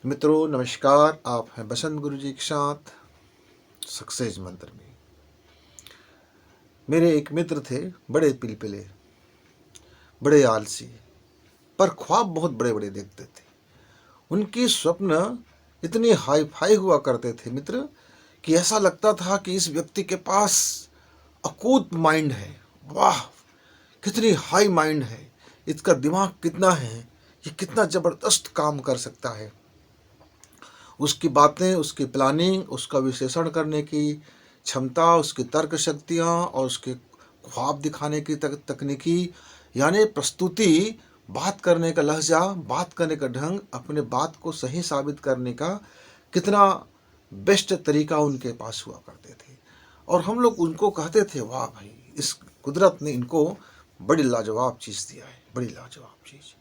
मित्रों नमस्कार। आप हैं बसंत गुरु जी के साथ सक्सेस मंत्र में। मेरे एक मित्र थे, बड़े पिलपिले, बड़े आलसी, पर ख्वाब बहुत बड़े बड़े देखते थे। उनकी स्वप्न इतनी हाई फाई हुआ करते थे मित्र, कि ऐसा लगता था कि इस व्यक्ति के पास अकूत माइंड है। वाह, कितनी हाई माइंड है, इसका दिमाग कितना है, ये कितना जबरदस्त काम कर सकता है। उसकी बातें, उसकी प्लानिंग, उसका विश्लेषण करने की क्षमता, उसकी तर्क शक्तियाँ और उसके ख्वाब दिखाने की तकनीकी, यानी प्रस्तुति, बात करने का लहजा, बात करने का ढंग, अपने बात को सही साबित करने का कितना बेस्ट तरीका उनके पास हुआ करते थे। और हम लोग उनको कहते थे, वाह भाई, इस कुदरत ने इनको बड़ी लाजवाब चीज़ दिया है, बड़ी लाजवाब चीज़।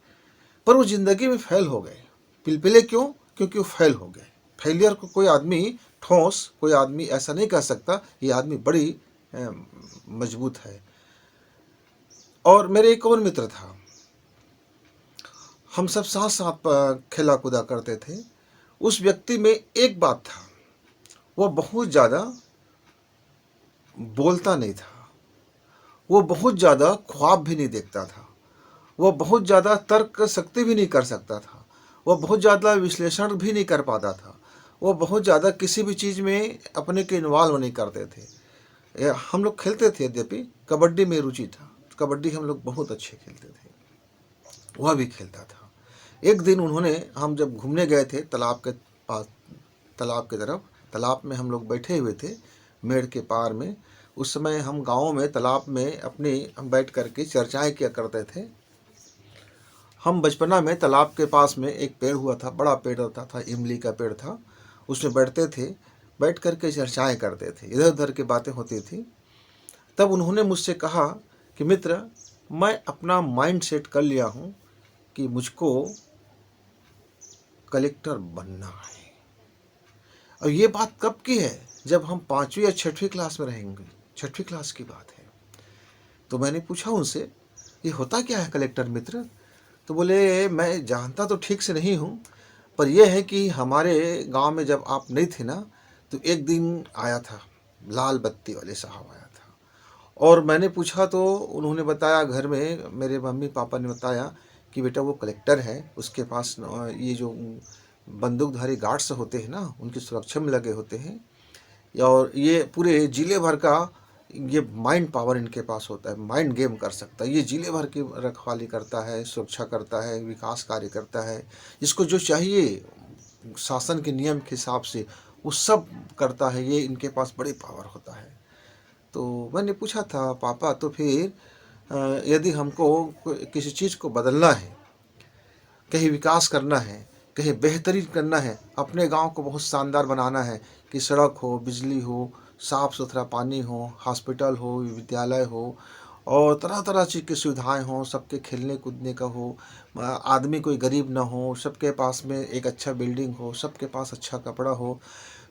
पर वो ज़िंदगी में फेल हो गए। पिलपिले क्यों? क्योंकि वो फेल हो गए। फेलियर को कोई आदमी ठोस, कोई आदमी ऐसा नहीं कह सकता ये आदमी बड़ी मजबूत है। और मेरे एक और मित्र था, हम सब साथ साथ खेला कूदा करते थे। उस व्यक्ति में एक बात था, वह बहुत ज़्यादा बोलता नहीं था, वो बहुत ज़्यादा ख्वाब भी नहीं देखता था, वह बहुत ज़्यादा तर्क शक्ति भी नहीं कर सकता था, वह बहुत ज़्यादा विश्लेषण भी नहीं कर पाता था, वो बहुत ज़्यादा किसी भी चीज़ में अपने के इन्वॉल्व नहीं करते थे। हम लोग खेलते थे, यद्यपि कबड्डी में रुचि था, कबड्डी हम लोग बहुत अच्छे खेलते थे, वह भी खेलता था। एक दिन उन्होंने, हम जब घूमने गए थे तालाब के पास, तालाब की तरफ, तालाब में हम लोग बैठे हुए थे मेड़ के पार में। उस समय हम गाँव में तालाब में अपनी हम बैठ करके चर्चाएं किया करते थे। हम बचपना में तालाब के पास में एक पेड़ हुआ था, बड़ा पेड़ होता था, इमली का पेड़ था, उसमें बैठते थे, बैठ करके चर्चाएं करते थे, इधर उधर की बातें होती थी। तब उन्होंने मुझसे कहा कि मित्र, मैं अपना माइंड सेट कर लिया हूँ कि मुझको कलेक्टर बनना है। और ये बात कब की है? जब हम 5वीं या 6वीं क्लास में रहेंगे, 6वीं क्लास की बात है। तो मैंने पूछा उनसे, ये होता क्या है कलेक्टर मित्र? तो बोले, मैं जानता तो ठीक से नहीं हूँ, पर यह है कि हमारे गांव में जब आप नहीं थे ना, तो एक दिन आया था, लाल बत्ती वाले साहब आया था। और मैंने पूछा तो उन्होंने बताया, घर में मेरे मम्मी पापा ने बताया कि बेटा वो कलेक्टर है, उसके पास ये जो बंदूकधारी गार्ड्स होते हैं ना, उनकी सुरक्षा में लगे होते हैं, और ये पूरे जिले भर का ये माइंड पावर इनके पास होता है, माइंड गेम कर सकता है, ये जिले भर की रखवाली करता है, सुरक्षा करता है, विकास कार्य करता है, इसको जो चाहिए शासन के नियम के हिसाब से वो सब करता है, ये इनके पास बड़ी पावर होता है। तो मैंने पूछा था, पापा तो फिर यदि हमको किसी चीज़ को बदलना है, कहीं विकास करना है, कहीं बेहतरीन करना है, अपने गांव को बहुत शानदार बनाना है, कि सड़क हो, बिजली हो, साफ़ सुथरा पानी हो, हॉस्पिटल हो, विद्यालय हो, और तरह तरह चीज़ की सुविधाएं हो, सबके खेलने कूदने का हो, आदमी कोई गरीब ना हो, सबके पास में एक अच्छा बिल्डिंग हो, सबके पास अच्छा कपड़ा हो।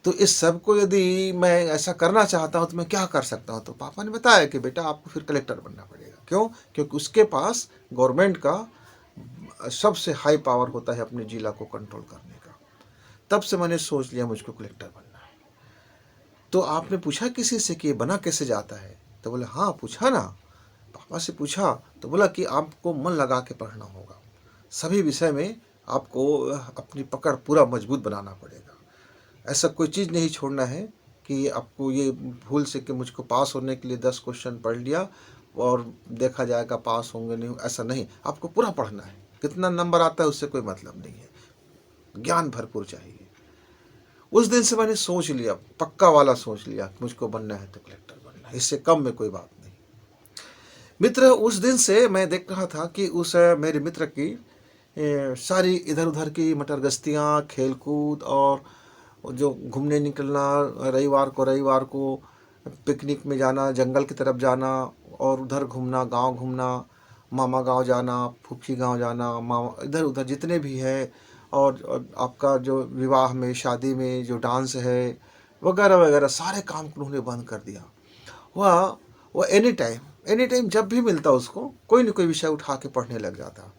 तो इस सब को यदि मैं ऐसा करना चाहता हूँ तो मैं क्या कर सकता हूँ? तो पापा ने बताया कि बेटा आपको फिर कलेक्टर बनना पड़ेगा। क्यों? क्योंकि उसके पास गवर्नमेंट का सबसे हाई पावर होता है अपने जिला को कंट्रोल करने का। तब से मैंने सोच लिया मुझको कलेक्टर बनना है। तो आपने पूछा किसी से कि ये बना कैसे जाता है? तो बोले, हाँ पूछा ना, पापा से पूछा। तो बोला कि आपको मन लगा के पढ़ना होगा, सभी विषय में आपको अपनी पकड़ पूरा मजबूत बनाना पड़ेगा। ऐसा कोई चीज़ नहीं छोड़ना है कि आपको ये भूल से कि मुझको पास होने के लिए 10 क्वेश्चन पढ़ लिया और देखा जाएगा पास होंगे नहीं, ऐसा नहीं, आपको पूरा पढ़ना है। कितना नंबर आता है उससे कोई मतलब नहीं है, ज्ञान भरपूर चाहिए। उस दिन से मैंने सोच लिया, पक्का वाला सोच लिया, मुझको बनना है तो कलेक्टर बनना है, इससे कम में कोई बात नहीं। मित्र, उस दिन से मैं देख रहा था कि उस मेरे मित्र की सारी इधर उधर की मटर गश्तियाँ, खेल कूद, और जो घूमने निकलना, रविवार को पिकनिक में जाना, जंगल की तरफ जाना, और उधर घूमना, गांव घूमना, मामा गांव जाना, फूफी गांव जाना, मामा इधर उधर जितने भी है, और आपका जो विवाह में, शादी में जो डांस है, वगैरह वगैरह सारे काम को उन्होंने बंद कर दिया। वह एनी टाइम जब भी मिलता उसको कोई न कोई विषय उठा के पढ़ने लग जाता।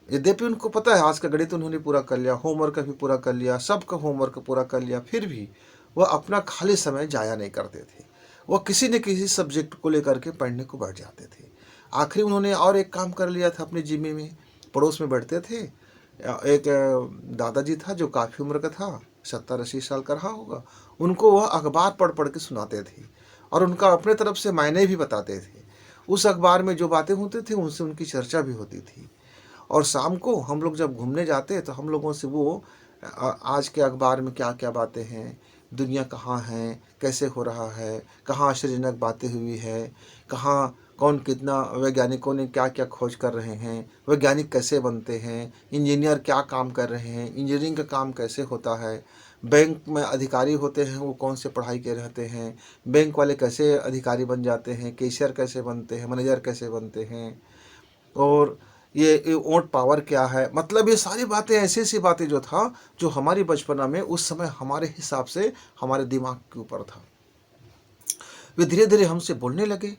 यद्यपि उनको पता है आज का गणित उन्होंने पूरा कर लिया, होमवर्क भी पूरा कर लिया, सबका होमवर्क पूरा कर लिया, फिर भी वह अपना खाली समय जाया नहीं करते थे। वह किसी न किसी सब्जेक्ट को लेकर के पढ़ने को बैठ जाते थे। आखिर उन्होंने और एक काम कर लिया था अपने जिम्मे में। पड़ोस में बैठते थे, एक दादाजी था जो काफ़ी उम्र का था, 70-80 साल का रहा होगा। उनको वह अखबार पढ़ पढ़ के सुनाते थे और उनका अपने तरफ से मायने भी बताते थे। उस अखबार में जो बातें होती थी उनसे उनकी चर्चा भी होती थी। और शाम को हम लोग जब घूमने जाते तो हम लोगों से वो आज के अखबार में क्या क्या बातें हैं, दुनिया कहाँ है, कैसे हो रहा है, कहाँ आश्चर्यजनक बातें हुई है, कहाँ कौन कितना वैज्ञानिकों ने क्या क्या खोज कर रहे हैं, वैज्ञानिक कैसे बनते हैं, इंजीनियर क्या काम कर रहे हैं, इंजीनियरिंग का काम कैसे होता है, बैंक में अधिकारी होते हैं वो कौन से पढ़ाई के रहते हैं, बैंक वाले कैसे अधिकारी बन जाते हैं, कैशियर कैसे बनते हैं, मैनेजर कैसे बनते हैं, और ये वोट पावर क्या है। मतलब ये सारी बातें ऐसी ऐसी बातें जो था, जो हमारी बचपना में उस समय हमारे हिसाब से हमारे दिमाग के ऊपर था। वे धीरे धीरे हमसे बोलने लगे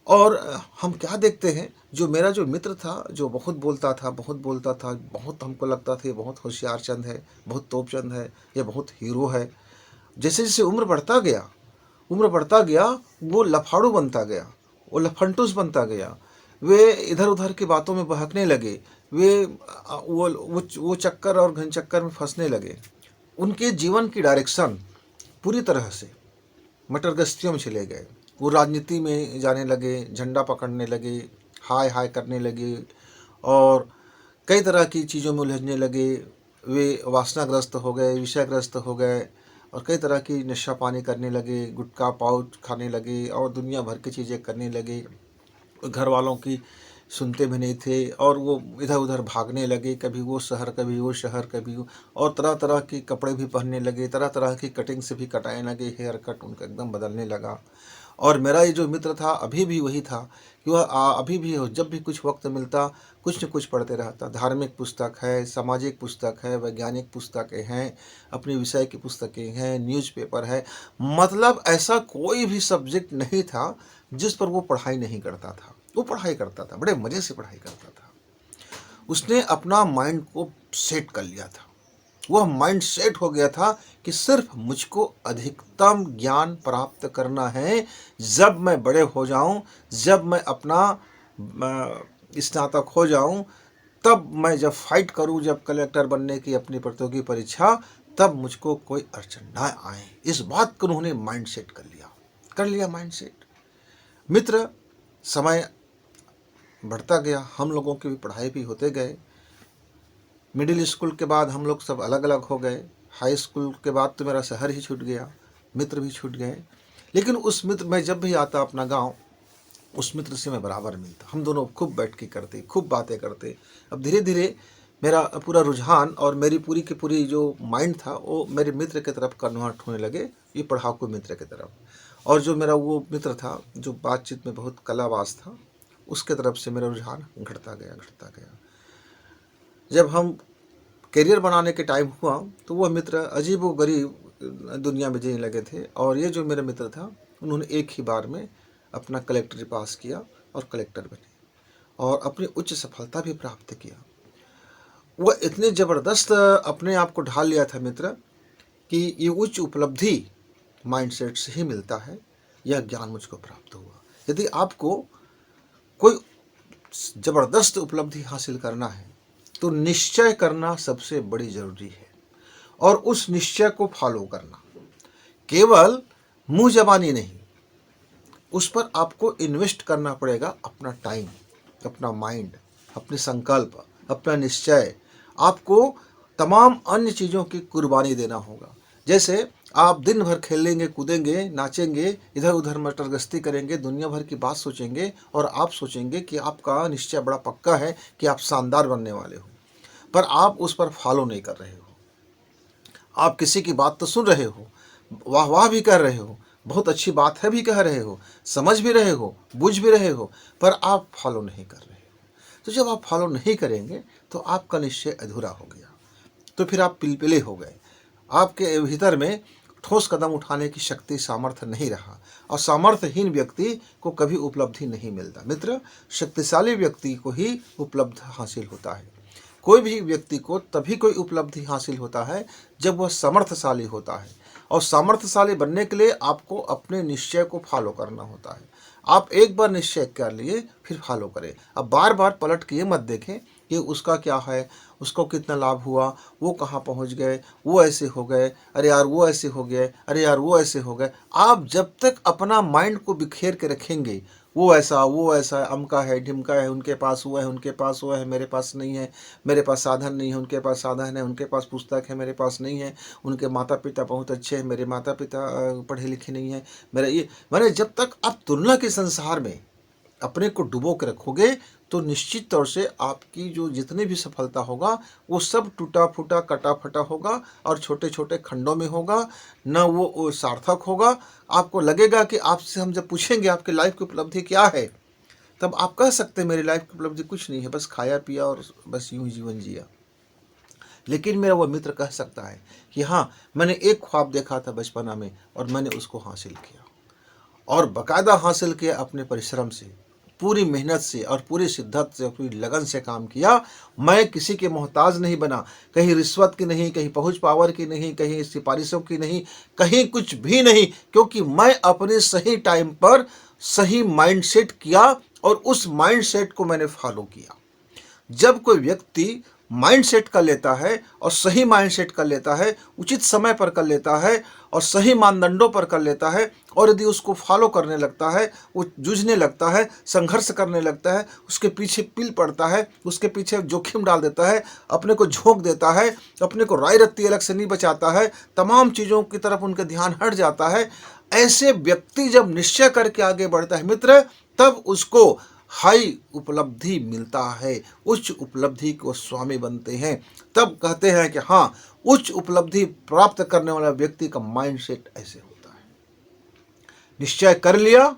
और हम क्या देखते हैं, जो मेरा जो मित्र था जो बहुत बोलता था, बहुत बोलता था, बहुत हमको लगता था ये बहुत होशियार चंद है, बहुत तोप चंद है, ये बहुत हीरो है। जैसे जैसे उम्र बढ़ता गया वो लफाड़ू बनता गया, वो लफंटूस बनता गया। वे इधर उधर की बातों में बहकने लगे, वे वो चक्कर और घन चक्कर में फंसने लगे। उनके जीवन की डायरेक्शन पूरी तरह से मटर गश्तियों में चले गए। वो राजनीति में जाने लगे, झंडा पकड़ने लगे, हाय हाय करने लगे और कई तरह की चीज़ों में उलझने लगे। वे वासनाग्रस्त हो गए, विषयग्रस्त हो गए और कई तरह की नशा पानी करने लगे, गुटखा पाउच खाने लगे और दुनिया भर की चीज़ें करने लगे। घर वालों की सुनते भी नहीं थे और वो इधर उधर भागने लगे, कभी वो शहर कभी वो शहर कभी वो, और तरह तरह के कपड़े भी पहनने लगे, तरह तरह की कटिंग से भी कटाने लगे, हेयर कट उनका एकदम बदलने लगा। और मेरा ये जो मित्र था अभी भी वही था कि वह अभी भी जब भी कुछ वक्त मिलता कुछ न कुछ पढ़ते रहता। धार्मिक पुस्तक है, सामाजिक पुस्तक है, वैज्ञानिक पुस्तकें हैं, अपने विषय की पुस्तकें हैं, न्यूज़पेपर है। मतलब ऐसा कोई भी सब्जेक्ट नहीं था जिस पर वो पढ़ाई नहीं करता था। वो पढ़ाई करता था, बड़े मज़े से पढ़ाई करता था। उसने अपना माइंड को सेट कर लिया था। वह माइंड सेट हो गया था कि सिर्फ मुझको अधिकतम ज्ञान प्राप्त करना है। जब मैं बड़े हो जाऊं, जब मैं अपना स्नातक हो जाऊं, तब मैं जब फाइट करूं, जब कलेक्टर बनने की अपनी प्रतियोगी परीक्षा, तब मुझको कोई अड़चन ना आए। इस बात को उन्होंने माइंड सेट कर लिया माइंड सेट। मित्र, समय बढ़ता गया, हम लोगों की भी पढ़ाई भी होते गए। मिडिल स्कूल के बाद हम लोग सब अलग अलग हो गए। हाई स्कूल के बाद तो मेरा शहर ही छूट गया, मित्र भी छूट गए। लेकिन उस मित्र में जब भी आता अपना गांव, उस मित्र से मैं बराबर मिलता। हम दोनों खूब बैठ के करते, खूब बातें करते। अब धीरे धीरे मेरा पूरा रुझान और मेरी पूरी की पूरी जो माइंड था वो मेरे मित्र की तरफ कन्वर्ट होने लगे, ये पढ़ाकू मित्र की तरफ। और जो मेरा वो मित्र था जो बातचीत में बहुत कलाबाज था, उसके तरफ से मेरा रुझान घटता गया। जब हम करियर बनाने के टाइम हुआ तो वह मित्र अजीब व गरीब दुनिया में जीने लगे थे। और ये जो मेरा मित्र था, उन्होंने एक ही बार में अपना कलेक्टरी पास किया और कलेक्टर बने और अपनी उच्च सफलता भी प्राप्त किया। वह इतने ज़बरदस्त अपने आप को ढाल लिया था मित्र कि ये उच्च उपलब्धि माइंडसेट से ही मिलता है। यह ज्ञान मुझको प्राप्त हुआ। यदि आपको कोई ज़बरदस्त उपलब्धि हासिल करना है तो निश्चय करना सबसे बड़ी ज़रूरी है और उस निश्चय को फॉलो करना, केवल मुंह जबानी नहीं। उस पर आपको इन्वेस्ट करना पड़ेगा अपना टाइम, अपना माइंड, अपने संकल्प, अपना निश्चय। आपको तमाम अन्य चीज़ों की कुर्बानी देना होगा। जैसे आप दिन भर खेलेंगे, कूदेंगे, नाचेंगे, इधर उधर मटरगश्ती करेंगे, दुनिया भर की बात सोचेंगे और आप सोचेंगे कि आपका निश्चय बड़ा पक्का है कि आप शानदार बनने वाले हो, पर आप उस पर फॉलो नहीं कर रहे हो। आप किसी की बात तो सुन रहे हो, वाह वाह भी कर रहे हो, बहुत अच्छी बात है भी कह रहे हो, समझ भी रहे हो, बुझ भी रहे हो, पर आप फॉलो नहीं कर रहे हो। तो जब आप फॉलो नहीं करेंगे तो आपका निश्चय अधूरा हो गया, तो फिर आप पिलपिले हो गए। आपके भीतर में ठोस कदम उठाने की शक्ति, सामर्थ्य नहीं रहा। और सामर्थ्यहीन व्यक्ति को कभी उपलब्धि नहीं मिलता। मित्र, शक्तिशाली व्यक्ति को ही उपलब्ध हासिल होता है। कोई भी व्यक्ति को तभी कोई उपलब्धि हासिल होता है जब वह समर्थशाली होता है, और सामर्थ्यशाली बनने के लिए आपको अपने निश्चय को फॉलो करना होता है। आप एक बार निश्चय कर लिए फिर फॉलो करें। अब बार बार पलट के ये मत देखें कि उसका क्या है, उसको कितना लाभ हुआ, वो कहाँ पहुँच गए, वो ऐसे हो गए, अरे यार वो ऐसे हो गए, अरे यार वो ऐसे हो गए। आप जब तक अपना माइंड को बिखेर के रखेंगे, वो ऐसा है, अमका है, ढिमका है, उनके पास हुआ है, उनके पास हुआ है, मेरे पास नहीं है, मेरे पास साधन नहीं है, उनके पास साधन है, उनके पास पुस्तक है, मेरे पास नहीं है, उनके माता पिता बहुत अच्छे हैं, मेरे माता पिता पढ़े लिखे नहीं हैं, मेरा ये मैंने जब तक आप तुलना के संसार में अपने को डुबो के रखोगे तो निश्चित तौर से आपकी जो जितनी भी सफलता होगा वो सब टूटा फूटा कटा फटा होगा और छोटे छोटे खंडों में होगा, न वो सार्थक होगा। आपको लगेगा कि आपसे हम जब पूछेंगे आपकी लाइफ की उपलब्धि क्या है, तब आप कह सकते हैं मेरी लाइफ की उपलब्धि कुछ नहीं है, बस खाया पिया और बस यूं ही जीवन जिया। लेकिन मेरा वो मित्र कह सकता है कि हाँ, मैंने एक ख्वाब देखा था बचपना में और मैंने उसको हासिल किया, और बाकायदा हासिल किया अपने परिश्रम से, पूरी मेहनत से और पूरी शिद्दत से, पूरी लगन से काम किया। मैं किसी के मोहताज नहीं बना, कहीं रिश्वत की नहीं, कहीं पहुंच पावर की नहीं, कहीं सिफारिशों की नहीं, कहीं कुछ भी नहीं, क्योंकि मैं अपने सही टाइम पर सही माइंडसेट किया और उस माइंडसेट को मैंने फॉलो किया। जब कोई व्यक्ति माइंड सेट कर लेता है और सही माइंड सेट कर लेता है, उचित समय पर कर लेता है और सही मानदंडों पर कर लेता है, और यदि उसको फॉलो करने लगता है, वो जूझने लगता है, संघर्ष करने लगता है, उसके पीछे पिल पड़ता है, उसके पीछे जोखिम डाल देता है, अपने को झोंक देता है, अपने को राय रत्ती अलग से नहीं बचाता है, तमाम चीज़ों की तरफ उनका ध्यान हट जाता है। ऐसे व्यक्ति जब निश्चय करके आगे बढ़ता है मित्र, तब उसको हाई उपलब्धि मिलता है, उच्च उपलब्धि को स्वामी बनते हैं। तब कहते हैं कि हाँ, उच्च उपलब्धि प्राप्त करने वाला व्यक्ति का माइंडसेट ऐसे होता है। निश्चय कर लिया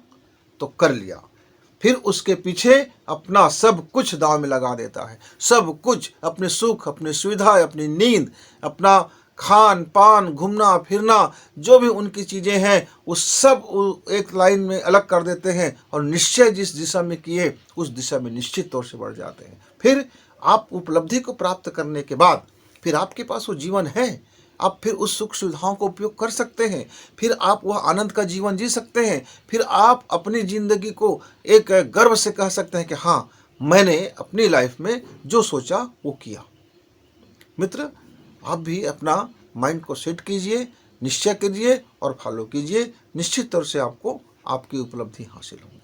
तो कर लिया, फिर उसके पीछे अपना सब कुछ दांव में लगा देता है, सब कुछ, अपने सुख, अपनी सुविधा, अपनी नींद, अपना खान पान, घूमना फिरना, जो भी उनकी चीज़ें हैं वो सब एक लाइन में अलग कर देते हैं और निश्चय जिस दिशा में किए उस दिशा में निश्चित तौर से बढ़ जाते हैं। फिर आप उपलब्धि को प्राप्त करने के बाद फिर आपके पास वो जीवन है, आप फिर उस सुख सुविधाओं का उपयोग कर सकते हैं, फिर आप वह आनंद का जीवन जी सकते हैं, फिर आप अपनी ज़िंदगी को एक गर्व से कह सकते हैं कि हाँ, मैंने अपनी लाइफ में जो सोचा वो किया। मित्र, आप भी अपना माइंड को सेट कीजिए, निश्चय कीजिए और फॉलो कीजिए, निश्चित तौर से आपको आपकी उपलब्धि हासिल होगी।